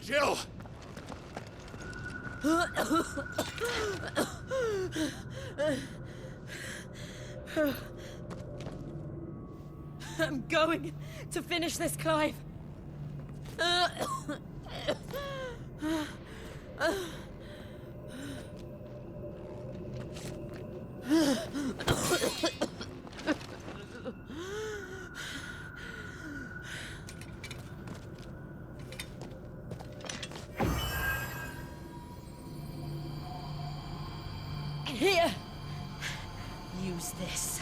Jill! I'm going to finish this, Clive. Here! Use this.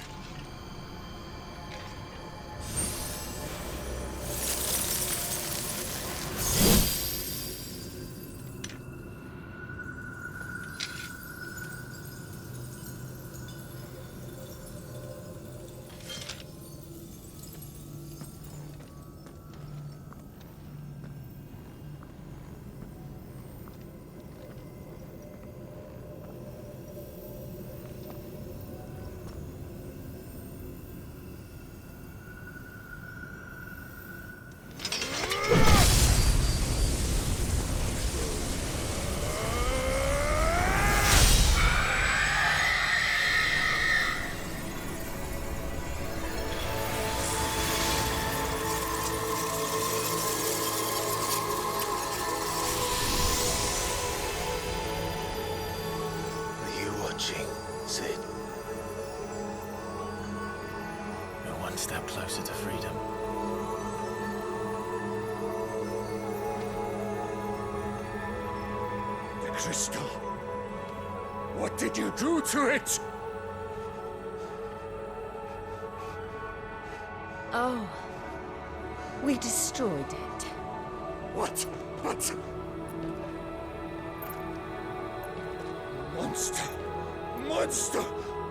Sid. We're one step closer to freedom. The crystal. What did you do to it? Oh. We destroyed it. What? What? Monster! Monster!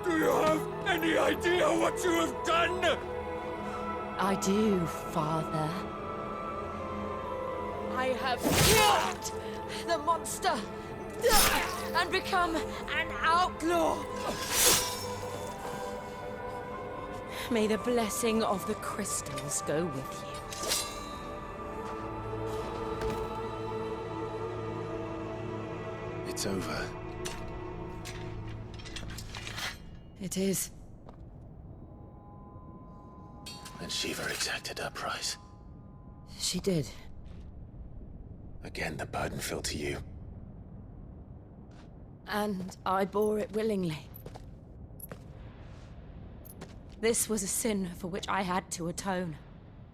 Do you have any idea what you have done? I do, Father. I have killed the monster and become an outlaw. May the blessing of the crystals go with you. It's over. It is. And Shiva exacted her price. She did. Again, the burden fell to you. And I bore it willingly. This was a sin for which I had to atone.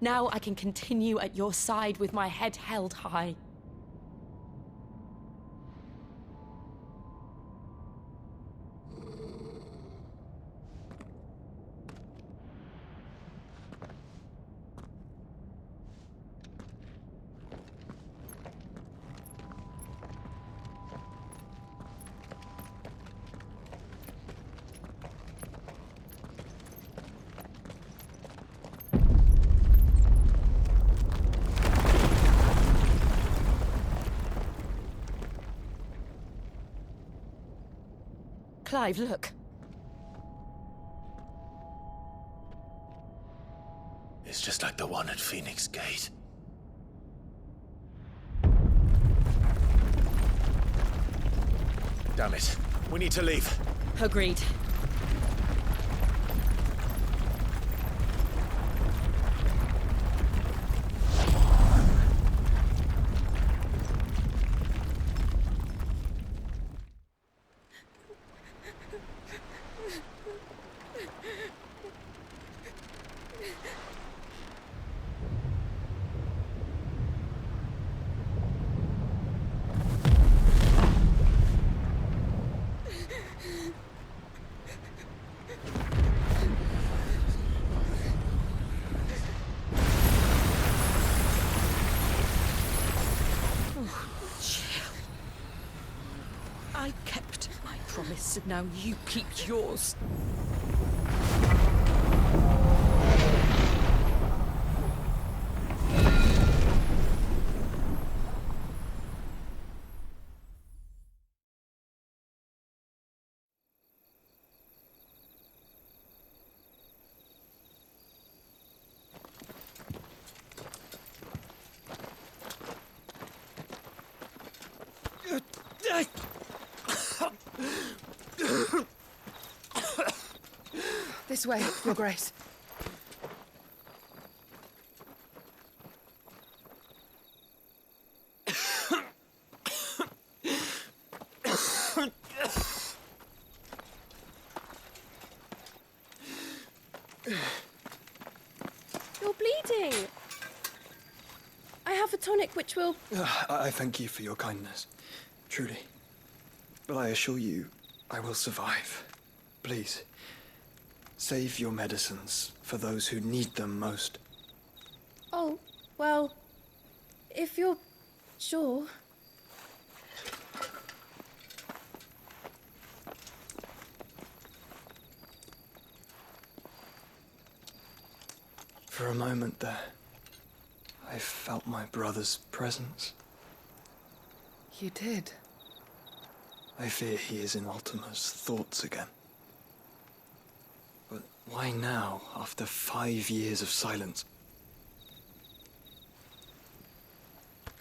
Now I can continue at your side with my head held high. Clive, look. It's just like the one at Phoenix Gate. Damn it. We need to leave. Agreed. I kept my promise, and now you keep yours. This way, Your Grace. You're bleeding. I have a tonic which will... I thank you for your kindness, truly. But I assure you, I will survive. Please, save your medicines for those who need them most. Oh, well, if you're sure. For a moment there, I felt my brother's presence. You did. I fear he is in Ultima's thoughts again. But why now, after 5 years of silence?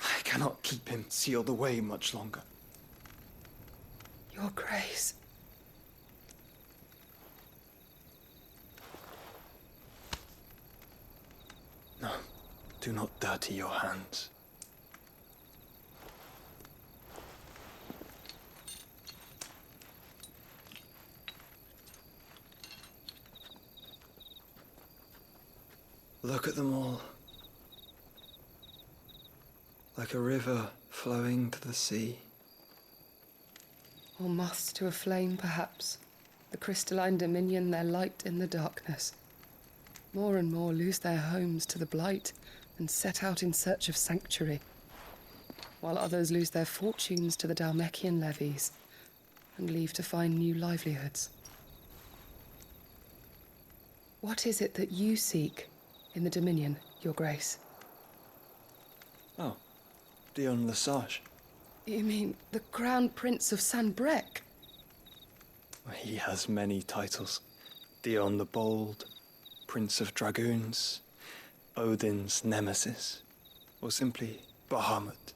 I cannot keep him sealed away much longer. Your Grace. No, do not dirty your hands. Look at them all. Like a river flowing to the sea. Or moths to a flame, perhaps. The crystalline dominion their light in the darkness. More and more lose their homes to the blight and set out in search of sanctuary, while others lose their fortunes to the Dalmekian levies and leave to find new livelihoods. What is it that you seek in the Dominion, Your Grace? Oh, Dion Lesage. You mean the Crown Prince of Sanbrec? He has many titles. Dion the Bold, Prince of Dragoons, Odin's Nemesis, or simply Bahamut.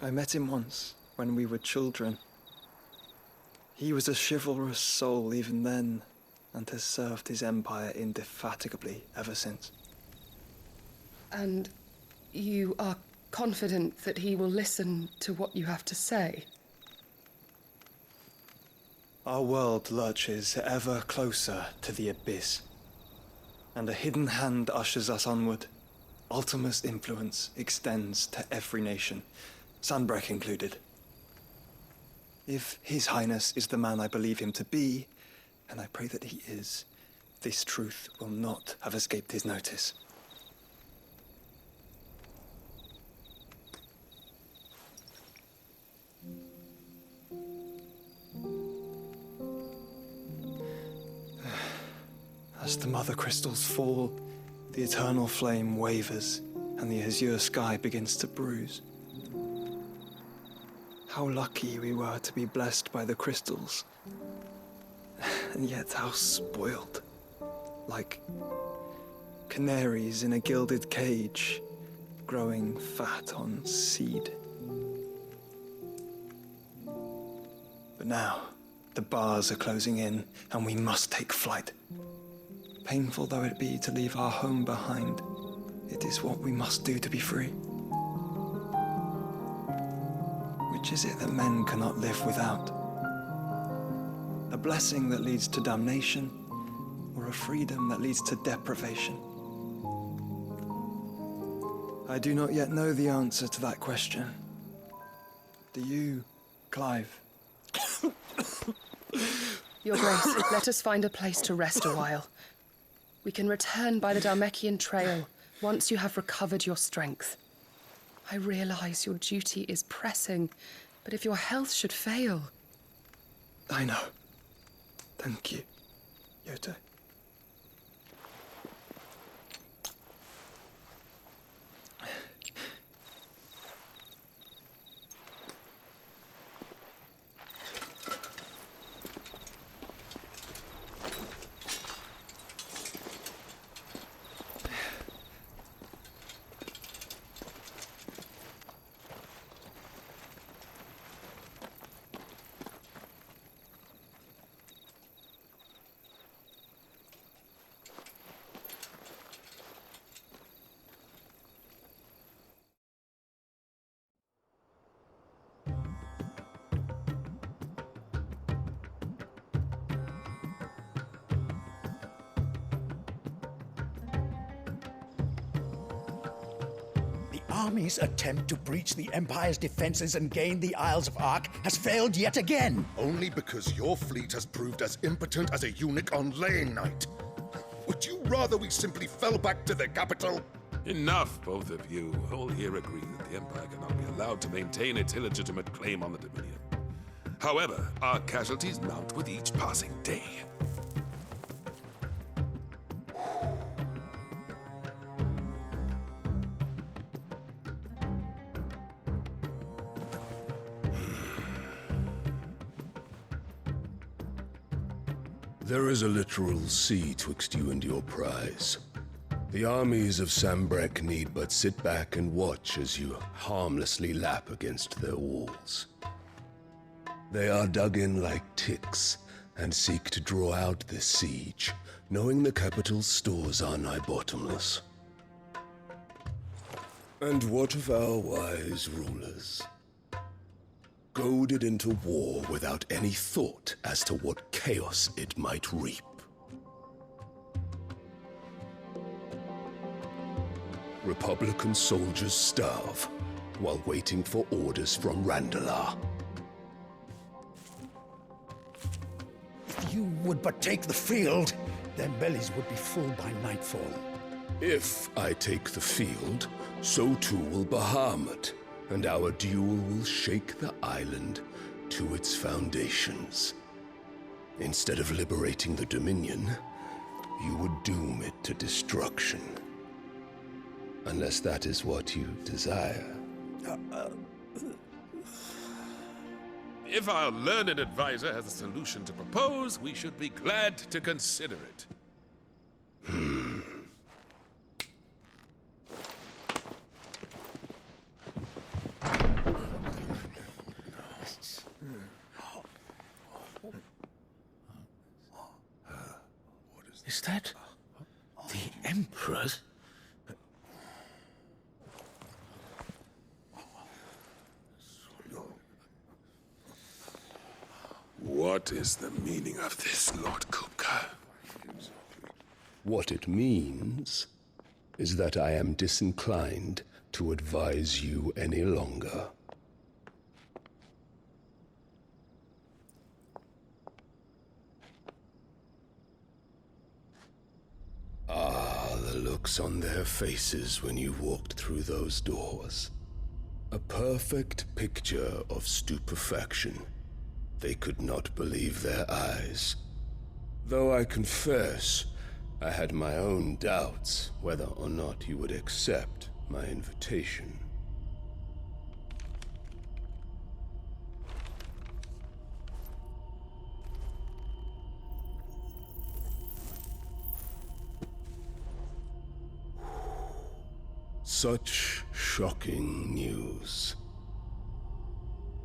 I met him once, when we were children. He was a chivalrous soul even then, and has served his empire indefatigably ever since. And you are confident that he will listen to what you have to say? Our world lurches ever closer to the abyss, and a hidden hand ushers us onward. Ultima's influence extends to every nation, Sanbrec included. If His Highness is the man I believe him to be, and I pray that he is, this truth will not have escaped his notice. As the mother crystals fall, the eternal flame wavers, and the azure sky begins to bruise. How lucky we were to be blessed by the crystals, and yet how spoiled. Like canaries in a gilded cage, growing fat on seed. But now, the bars are closing in, and we must take flight. Painful though it be to leave our home behind, it is what we must do to be free. Which is it that men cannot live without? A blessing that leads to damnation, or a freedom that leads to deprivation? I do not yet know the answer to that question. Do you, Clive? Your Grace, let us find a place to rest a while. We can return by the Dalmekian trail once you have recovered your strength. I realize your duty is pressing, but if your health should fail... I know. Thank you, Yote. army's attempt to breach the Empire's defenses and gain the Isles of Ark has failed yet again. Only because your fleet has proved as impotent as a eunuch on laying night. Would you rather we simply fell back to the capital? Enough, both of you. All here agree that the Empire cannot be allowed to maintain its illegitimate claim on the Dominion. However, our casualties mount with each passing day. There is a literal sea twixt you and your prize. The armies of Sambrek need but sit back and watch as you harmlessly lap against their walls. They are dug in like ticks and seek to draw out this siege, knowing the capital's stores are nigh bottomless. And what of our wise rulers? Goaded into war without any thought as to what chaos it might reap. Republican soldiers starve while waiting for orders from Randalar. If you would but take the field, their bellies would be full by nightfall. If I take the field, so too will Bahamut, and our duel will shake the island to its foundations. Instead of liberating the Dominion, you would doom it to destruction. Unless that is what you desire. If our learned advisor has a solution to propose, we should be glad to consider it. Is that the Emperor's? What is the meaning of this, Lord Kupka? What it means is that I am disinclined to advise you any longer. The looks on their faces when you walked through those doors. A perfect picture of stupefaction. They could not believe their eyes. Though I confess, I had my own doubts whether or not you would accept my invitation. Such shocking news.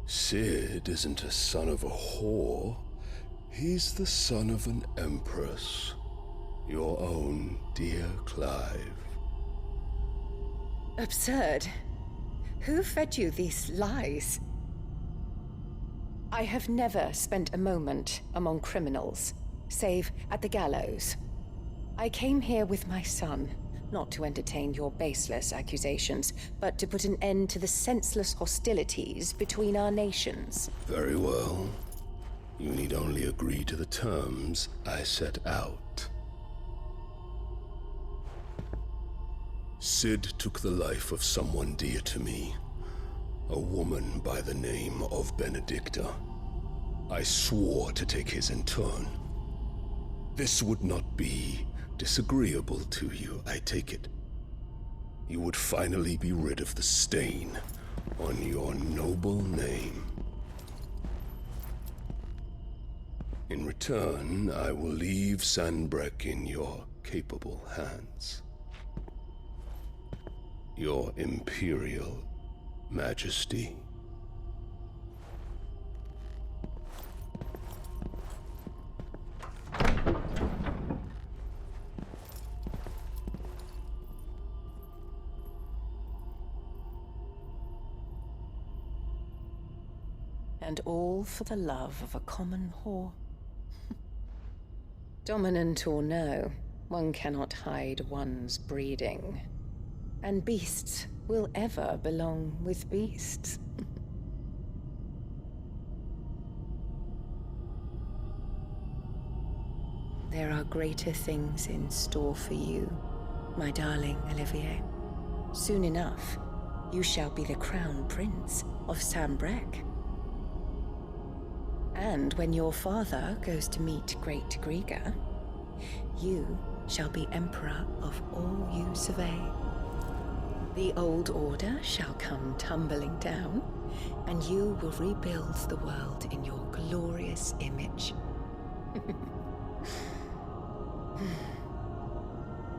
Sid isn't a son of a whore. He's the son of an empress. Your own dear Clive. Absurd. Who fed you these lies? I have never spent a moment among criminals, save at the gallows. I came here with my son, not to entertain your baseless accusations, but to put an end to the senseless hostilities between our nations. Very well. You need only agree to the terms I set out. Sid took the life of someone dear to me, a woman by the name of Benedicta. I swore to take his in turn. This would not be disagreeable to you, I take it. You would finally be rid of the stain on your noble name. In return, I will leave Sanbreque in your capable hands. Your Imperial Majesty. And all for the love of a common whore. Dominant or no, one cannot hide one's breeding. And beasts will ever belong with beasts. There are greater things in store for you, my darling Olivier. Soon enough, you shall be the crown prince of Sambrec. And when your father goes to meet Great Griga, you shall be emperor of all you survey. The old order shall come tumbling down, and you will rebuild the world in your glorious image.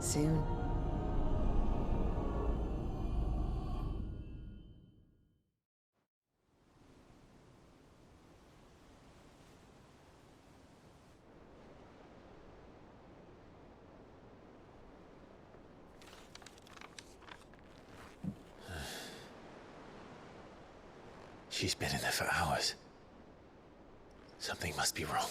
Soon. She's been in there for hours. Something must be wrong.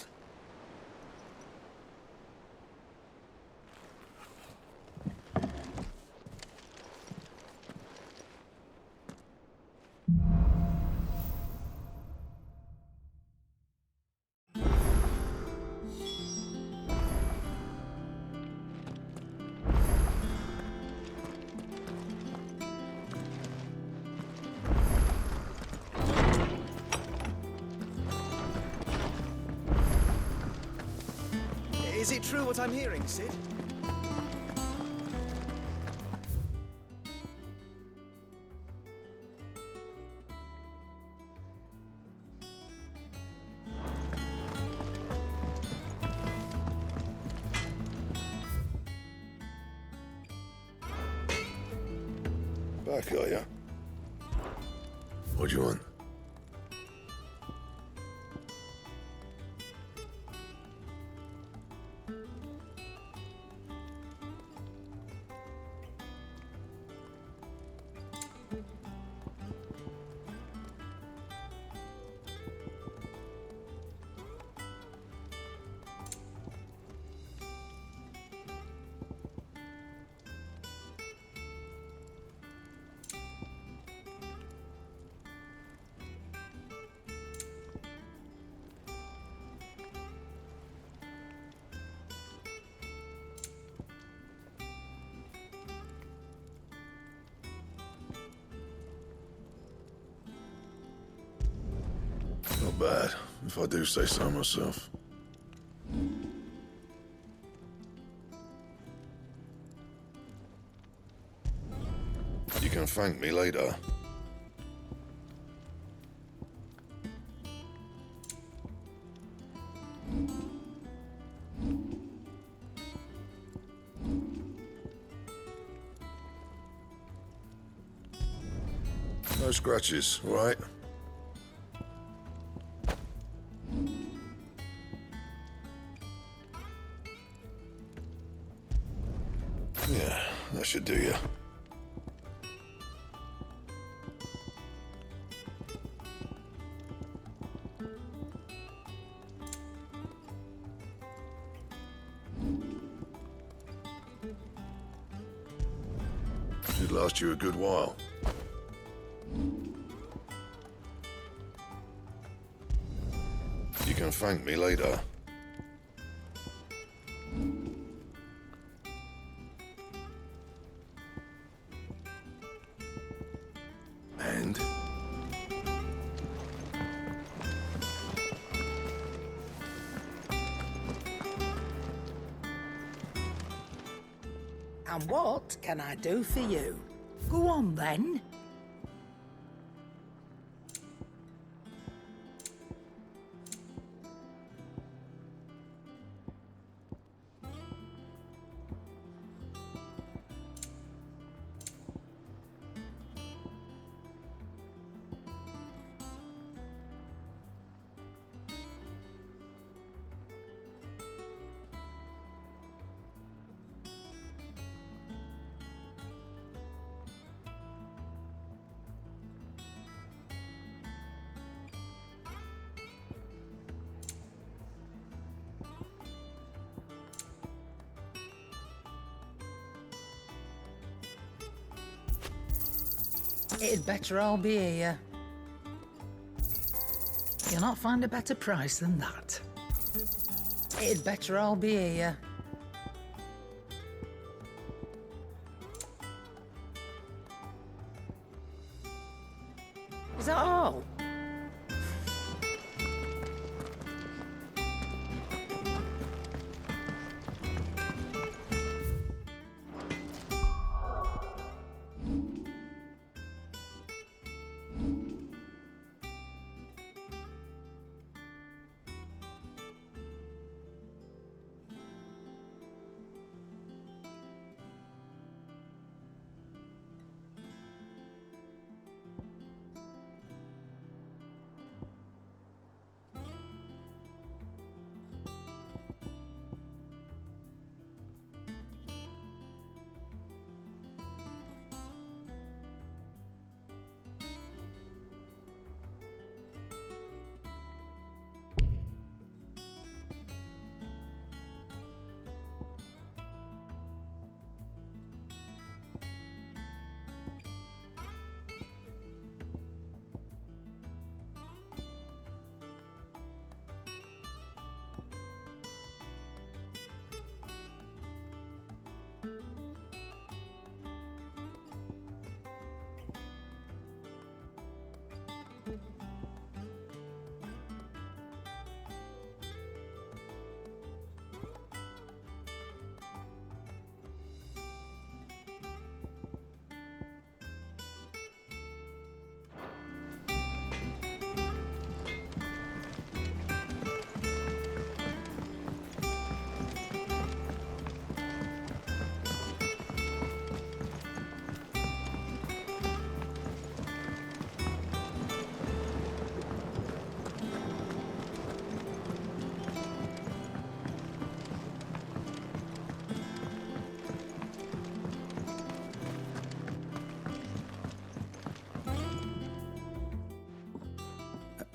Is it true what I'm hearing, Sid? Back, are ya? What do you want? Not bad, if I do say so myself. You can thank me later. No scratches, all right? Yeah, that should do you. Should last you a good while. You can thank me later. And? And what can I do for you? Go on then. It'd better all be here. You'll not find a better price than that. It'd better all be here. Is that all?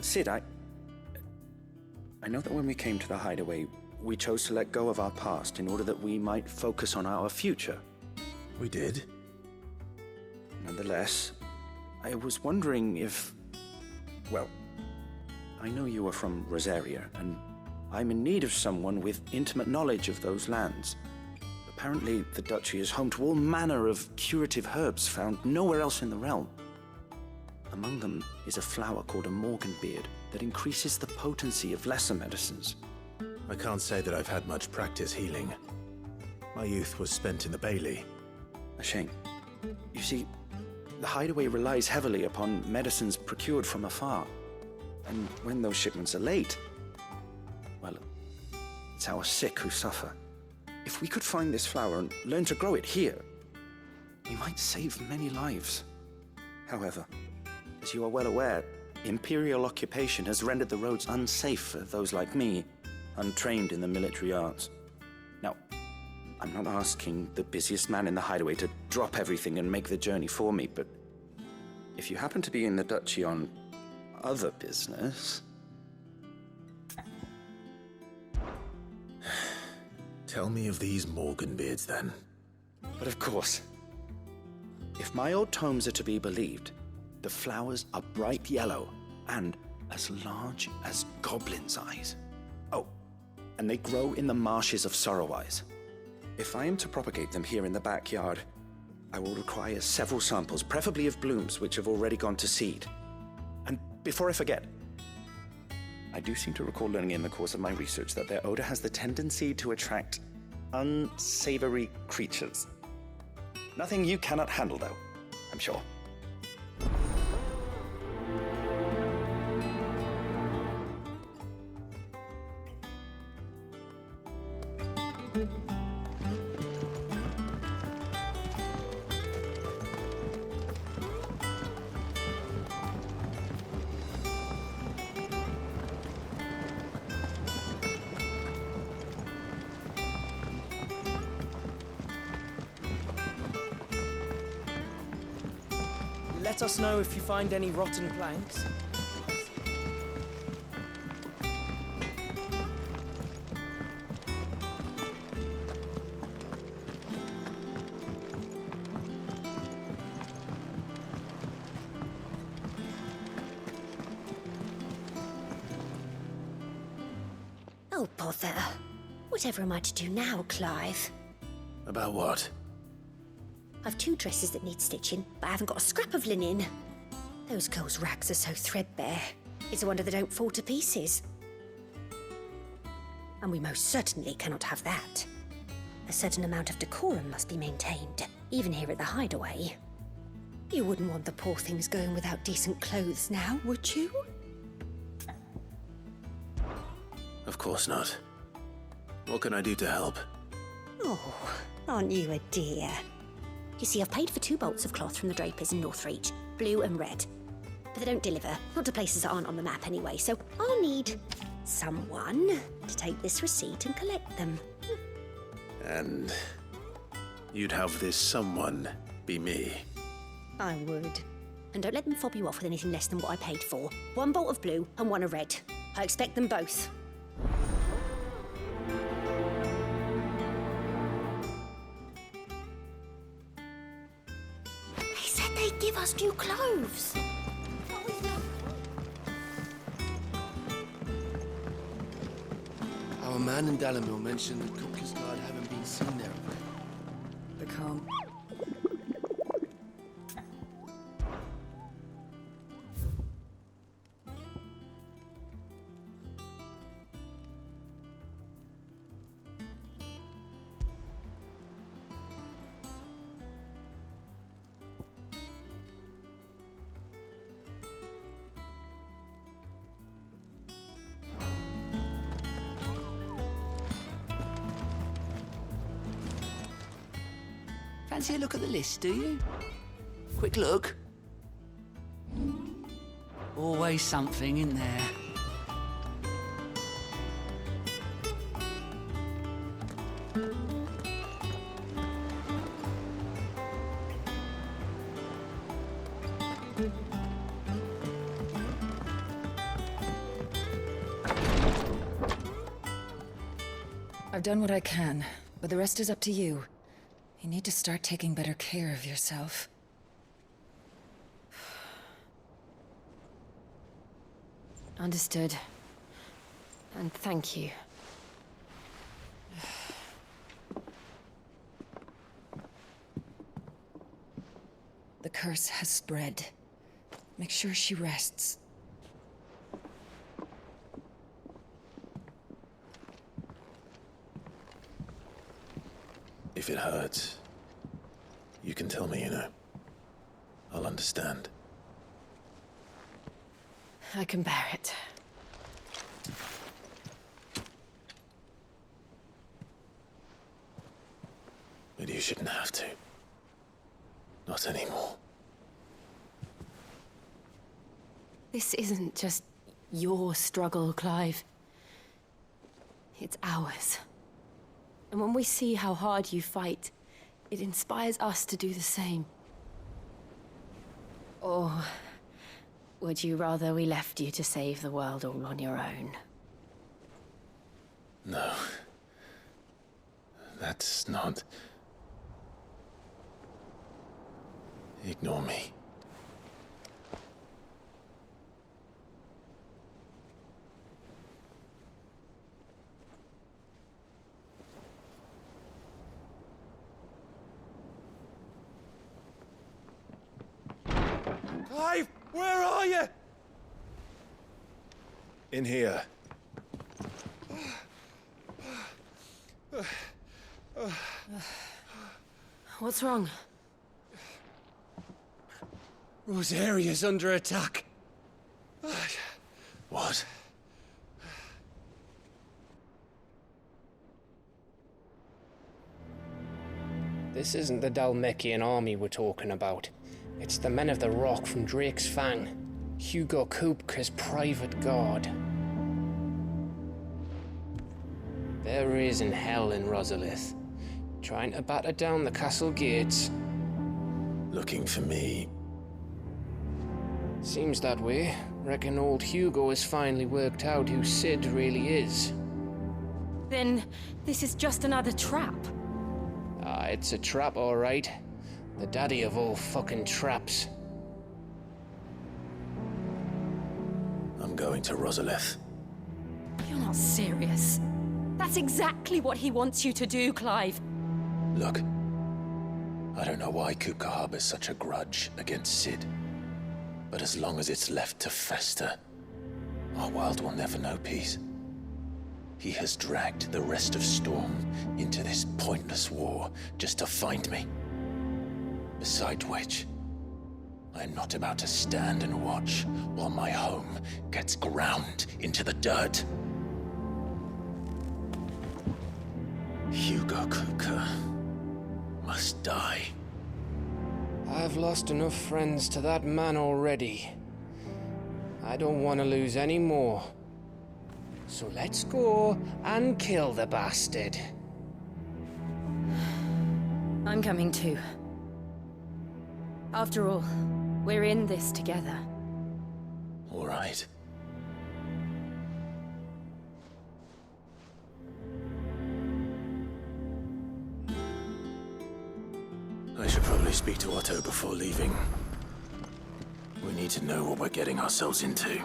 Sid, I know that when we came to the hideaway, we chose to let go of our past in order that we might focus on our future. We did? Nonetheless, I was wondering if... Well, I know you are from Rosaria, and I'm in need of someone with intimate knowledge of those lands. Apparently, the duchy is home to all manner of curative herbs found nowhere else in the realm. Among them is a flower called a morganbeard that increases the potency of lesser medicines. I can't say that I've had much practice healing. My youth was spent in the Bailey. A shame. You see, the hideaway relies heavily upon medicines procured from afar. And when those shipments are late, well, it's our sick who suffer. If we could find this flower and learn to grow it here, we might save many lives. However, as you are well aware, Imperial occupation has rendered the roads unsafe for those like me, untrained in the military arts. Now, I'm not asking the busiest man in the hideaway to drop everything and make the journey for me, but if you happen to be in the duchy on other business... Tell me of these morganbeards, then. But of course. If my old tomes are to be believed, the flowers are bright yellow and as large as goblins' eyes. Oh, and they grow in the marshes of Sorrowise. If I am to propagate them here in the backyard, I will require several samples, preferably of blooms which have already gone to seed. And before I forget, I do seem to recall learning in the course of my research that their odor has the tendency to attract unsavory creatures. Nothing you cannot handle, though, I'm sure. Let us know if you find any rotten planks. Oh, bother. Whatever am I to do now, Clive? About what? I've 2 dresses that need stitching, but I haven't got a scrap of linen. Those girls' rags are so threadbare. It's a wonder they don't fall to pieces. And we most certainly cannot have that. A certain amount of decorum must be maintained, even here at the Hideaway. You wouldn't want the poor things going without decent clothes now, would you? Of course not. What can I do to help? Oh, aren't you a dear? You see, I've paid for 2 bolts of cloth from the drapers in Northreach, blue and red. But they don't deliver, not to places that aren't on the map anyway, so I'll need someone to take this receipt and collect them. And you'd have this someone be me. I would. And don't let them fob you off with anything less than what I paid for. 1 bolt of blue and 1 of red. I expect them both. They said they'd give us new clothes. Our man in Dalamil mentioned that Cookie's Guard haven't been seen there. They can't. Fancy a look at the list, do you? Quick look. Always something in there. I've done what I can, but the rest is up to you. You need to start taking better care of yourself. Understood. And thank you. The curse has spread. Make sure she rests. If it hurts, you can tell me, you know. I'll understand. I can bear it. But you shouldn't have to. Not anymore. This isn't just your struggle, Clive. It's ours. And when we see how hard you fight, it inspires us to do the same. Or would you rather we left you to save the world all on your own? No. That's not... Ignore me. Clive, where are you? In here. What's wrong? Rosaria's under attack. What? This isn't the Dalmekian army we're talking about. It's the men of the Rock from Drake's Fang. Hugo Kupka's private guard. There is in hell in Rosalith, trying to batter down the castle gates. Looking for me? Seems that way. Reckon old Hugo has finally worked out who Sid really is. Then this is just another trap. Ah, it's a trap, all right. The daddy of all fucking traps. I'm going to Rosalith. You're not serious. That's exactly what he wants you to do, Clive. Look, I don't know why Kupka harbors such a grudge against Sid. But as long as it's left to fester, our world will never know peace. He has dragged the rest of Storm into this pointless war just to find me. Besides which, I am not about to stand and watch while my home gets ground into the dirt. Hugo Kupka must die. I've lost enough friends to that man already. I don't want to lose any more. So let's go and kill the bastard. I'm coming too. After all, we're in this together. All right. I should probably speak to Otto before leaving. We need to know what we're getting ourselves into.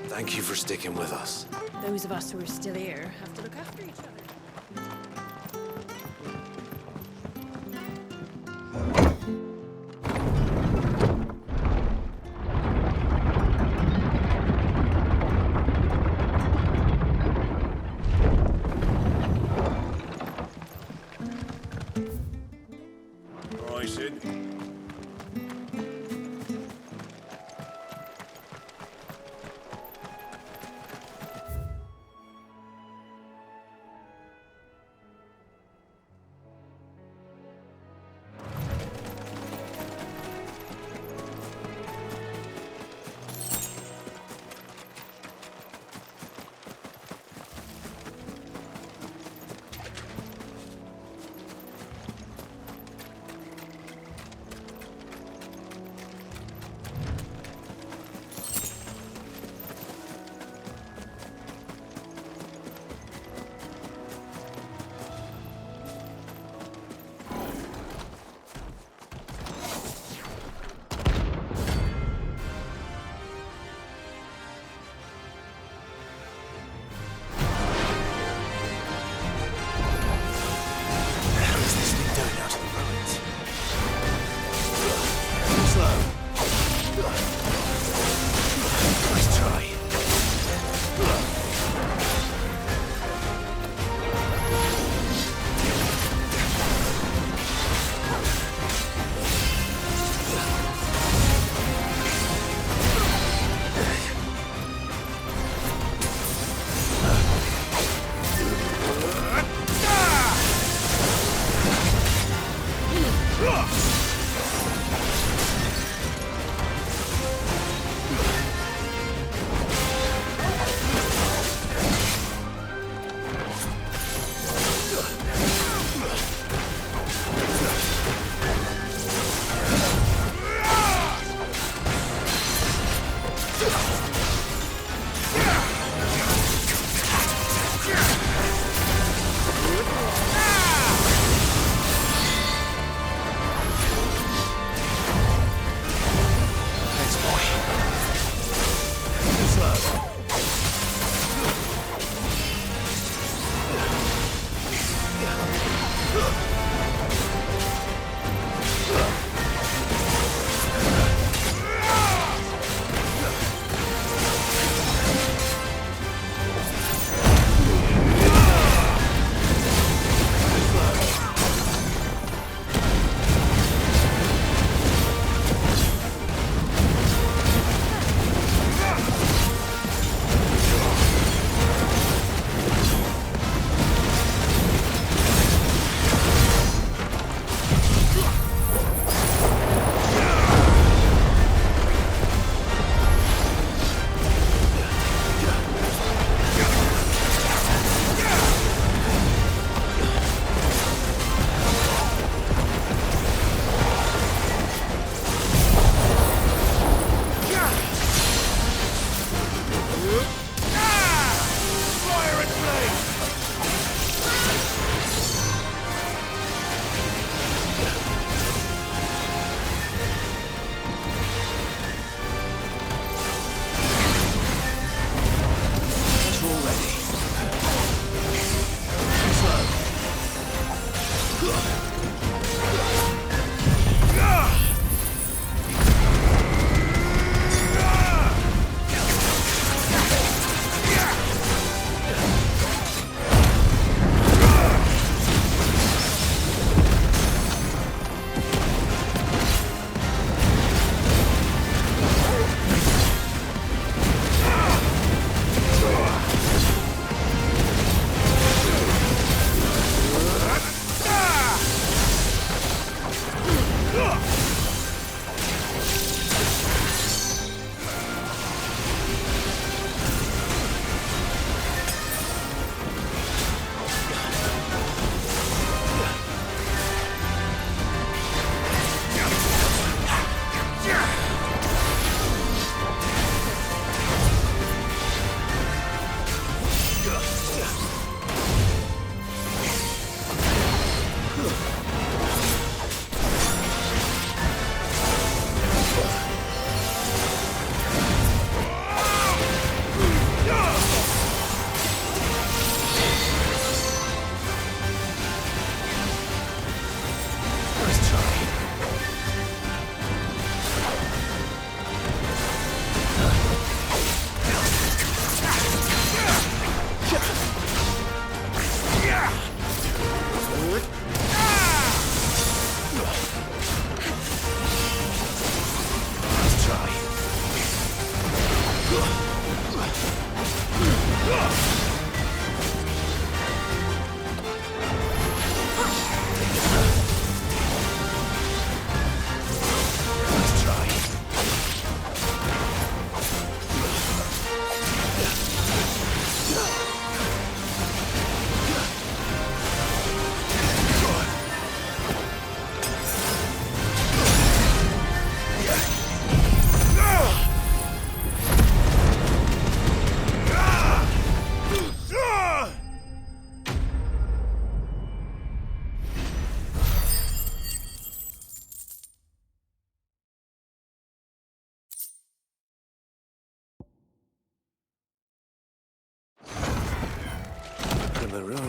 Thank you for sticking with us. Those of us who are still here have to look after each other. All right, Sid.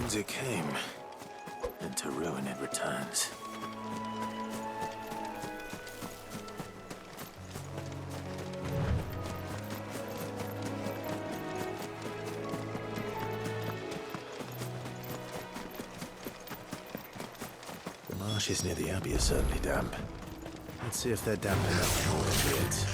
ruins it came, and to ruin it returns. The marshes near the Abbey are certainly damp. Let's see if they're damp enough for the kids.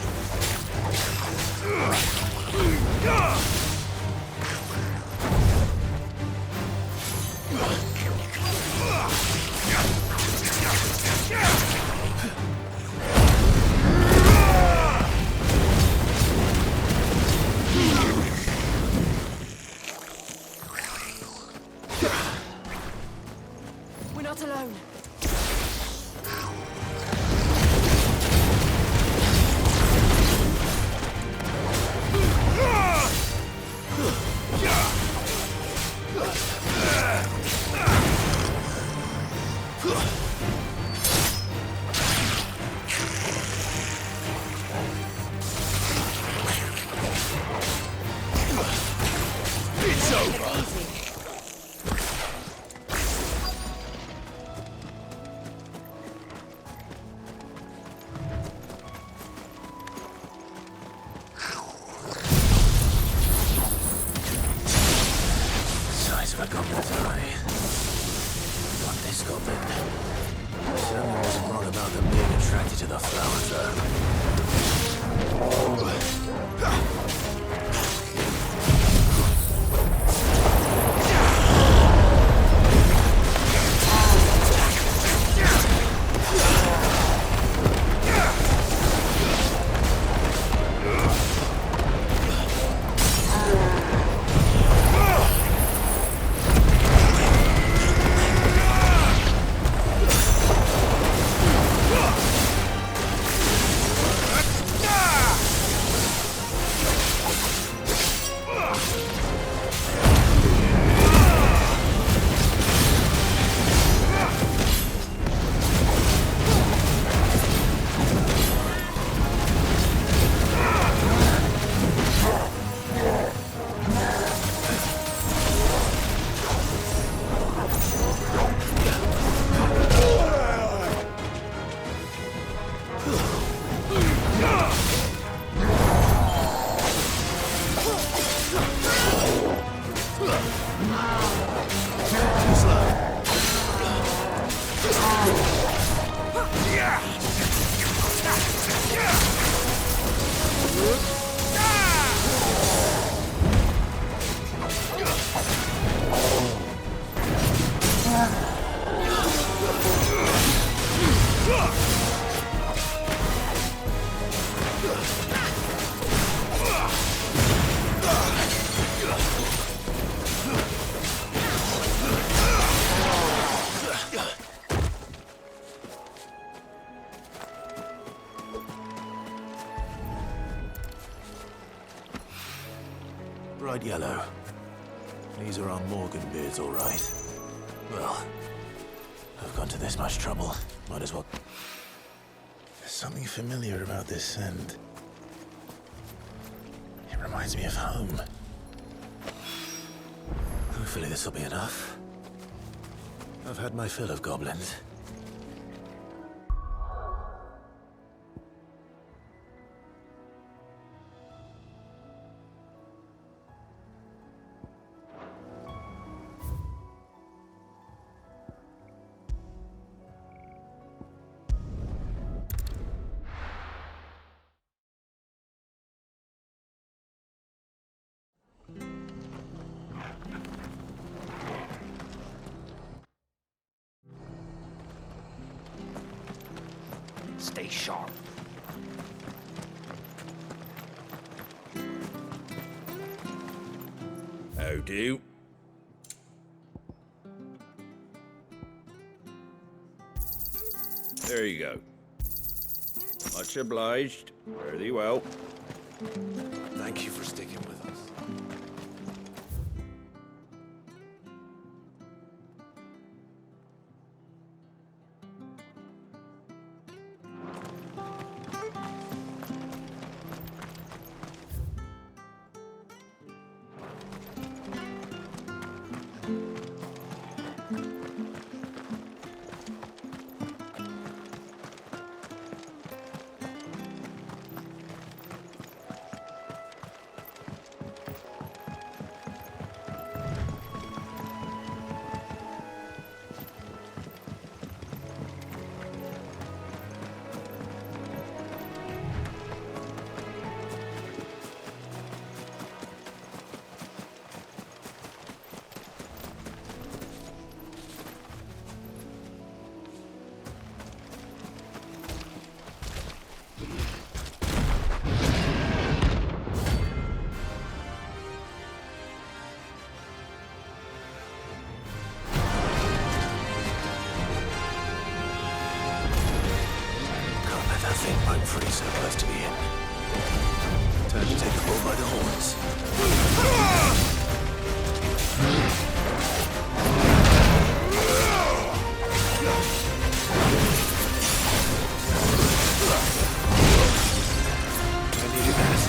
We're not alone. It's over! Size of a goblin's eye. Not this goblin. Certainly wasn't wrong about them being attracted to the flower, though. Bright yellow. These are our Morgan beards, all right. Well, I've gone to this much trouble. Might as well... There's something familiar about this scent. It reminds me of home. Hopefully this will be enough. I've had my fill of goblins. Stay sharp. How do? There you go. Much obliged. Very well. Thank you for sticking with us. think I'm free so close to the end. Time to take the bull by the horns. I needed that.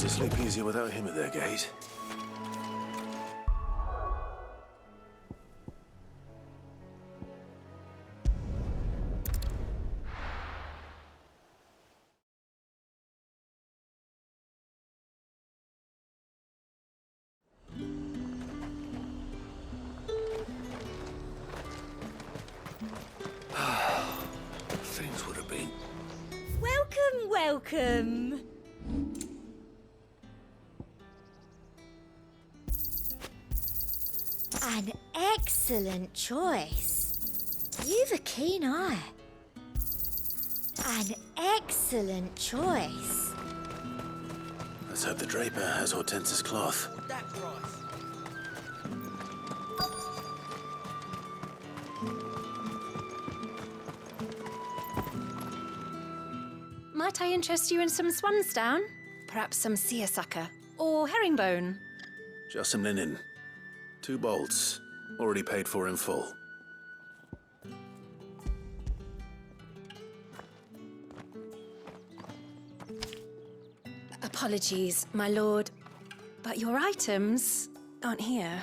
Sleep easier without him at their gate. Things would have been. Welcome, welcome. An excellent choice. You've a keen eye. An excellent choice. Let's hope the draper has Hortense's cloth. That price. Might I interest you in some swansdown? Perhaps some seersucker or herringbone? Just some linen. 2 bolts. Already paid for in full. Apologies, my lord, but your items aren't here.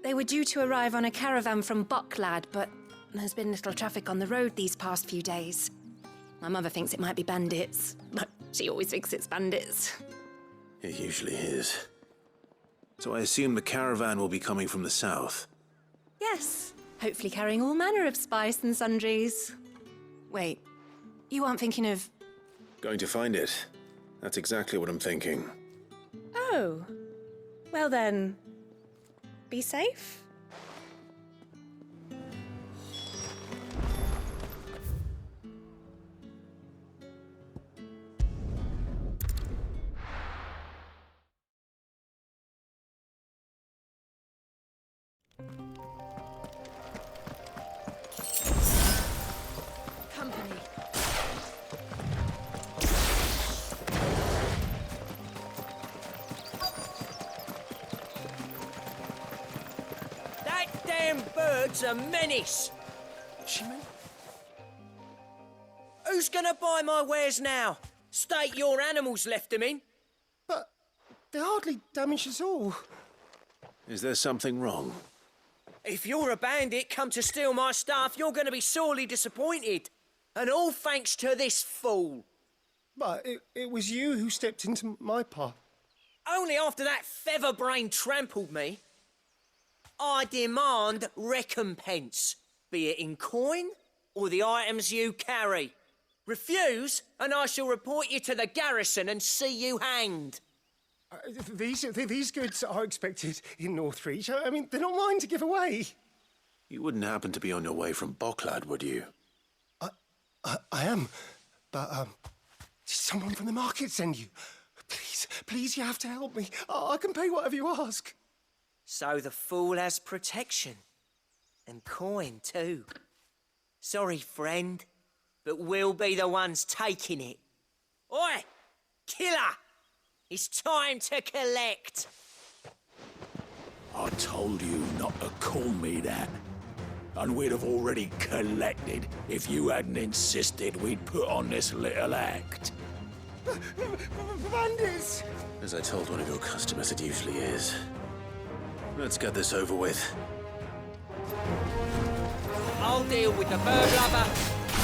They were due to arrive on a caravan from Bocklad, but there's been little traffic on the road these past few days. My mother thinks it might be bandits, but she always thinks it's bandits. It usually is. So I assume the caravan will be coming from the south. Yes, hopefully carrying all manner of spice and sundries. Wait, you aren't thinking of... Going to find it. That's exactly what I'm thinking. Oh, well then, be safe. Company. That damn bird's a menace. Who's gonna buy my wares now? State your animals left them in. But they hardly damage us all. Is there something wrong? If you're a bandit come to steal my stuff, you're gonna be sorely disappointed. And all thanks to this fool. But it was you who stepped into my path. Only after that feather-brain trampled me. I demand recompense, be it in coin or the items you carry. Refuse, and I shall report you to the garrison and see you hanged. These goods are expected in Northreach. I mean, they're not mine to give away. You wouldn't happen to be on your way from Bocklad, would you? I am, but did someone from the market send you? Please, you have to help me. I can pay whatever you ask. So the fool has protection. And coin, too. Sorry, friend, but we'll be the ones taking it. Oi! Killer! It's time to collect! I told you not to call me that. And we'd have already collected if you hadn't insisted we'd put on this little act. Bandits! As I told one of your customers, it usually is. Let's get this over with. I'll deal with the bird lover.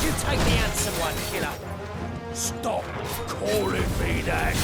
You take the handsome one, killer. Stop calling me that.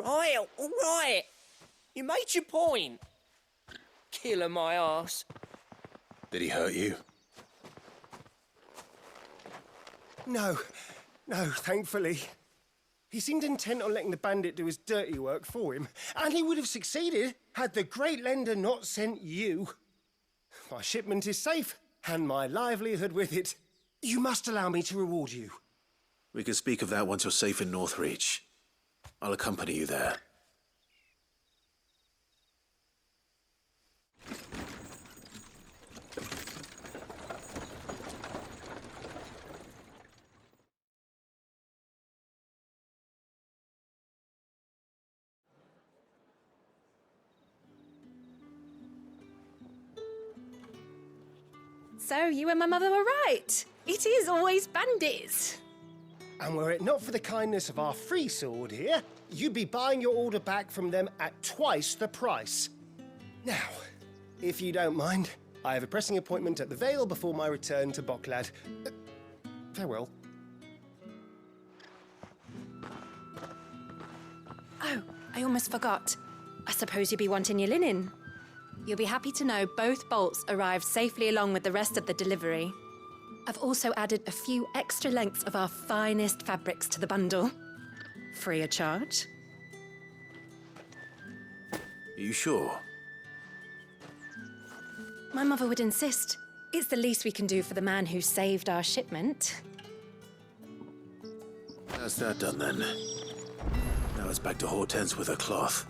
all right. You made your point. Killing my ass. Did he hurt you? No, thankfully. He seemed intent on letting the bandit do his dirty work for him, and he would have succeeded had the Great Lender not sent you. My shipment is safe, and my livelihood with it. You must allow me to reward you. We can speak of that once you're safe in Northreach. I'll accompany you there. So, you and my mother were right. It is always bandits. And were it not for the kindness of our free sword here, you'd be buying your order back from them at twice the price. Now, if you don't mind, I have a pressing appointment at the Vale before my return to Boklad. Farewell. Oh, I almost forgot. I suppose you'll be wanting your linen. You'll be happy to know both bolts arrived safely along with the rest of the delivery. I've also added a few extra lengths of our finest fabrics to the bundle. Free of charge. Are you sure? My mother would insist. It's the least we can do for the man who saved our shipment. That's that done then. Now it's back to Hortense with her cloth.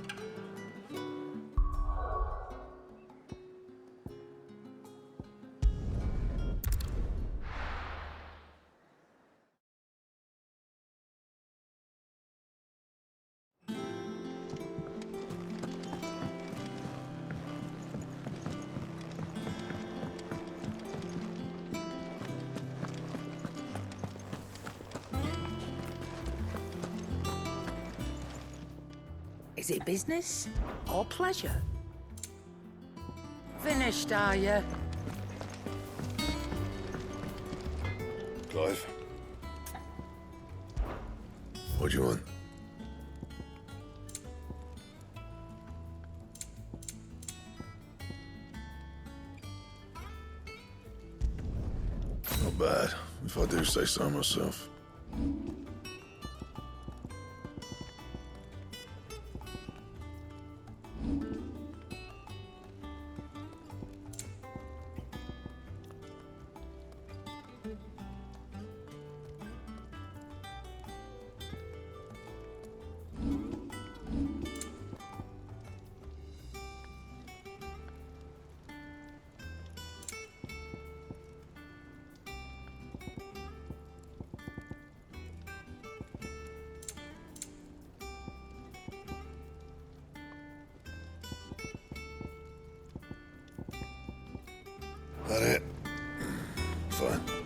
Is it business or pleasure? Finished, are you? Clive? What do you want? Not bad, if I do say so myself. That it? Fine.